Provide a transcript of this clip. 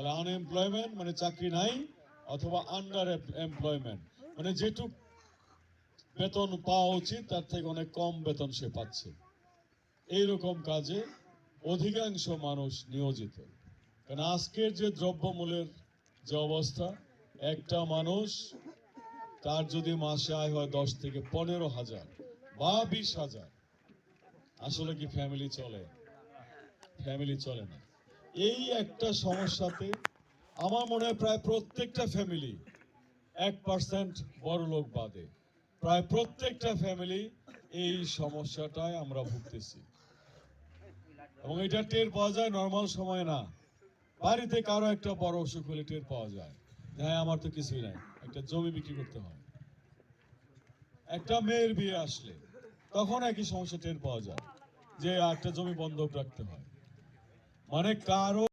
তাহলে আনএমপ্লয়মেন্ট মানে চাকরি নাই, অথবা আন্ডার এমপ্লয়মেন্ট মানে যেটুক বেতন পাওয়া উচিত তার থেকে অনেক কম বেতন সে পাচ্ছে। এইরকম কাজে অধিকাংশ মানুষ নিয়োজিত। কারণ আজকের যে দ্রব্যমূল্যের যে অবস্থা, একটা মানুষ তার যদি মাসে আয় হয় 10 থেকে 15,000 বা 20,000, আসলে কি ফ্যামিলি চলে? ফ্যামিলি চলে না। এই একটা সমস্যাতে আমার মনে হয় প্রায় প্রত্যেকটা ফ্যামিলি, 1% বড় লোক বাদে, প্রায় প্রত্যেকটা ফ্যামিলি এই সমস্যাটায় আমরা ভুগতেছি। এবং এটা টের পাওয়া যায় নর্মাল সময় না। বাড়িতে কারো একটা বড় অসুখ হলে টের পাওয়া যায়, হ্যাঁ আমার তো কিছুই নাই, একটা জমি বিক্রি করতে হয়। একটা মেয়ের বিয়ে আসলে তখন একই সমস্যা টের পাওয়া যায়, যে একটা জমি বন্ধক রাখতে হয়। মানে কারো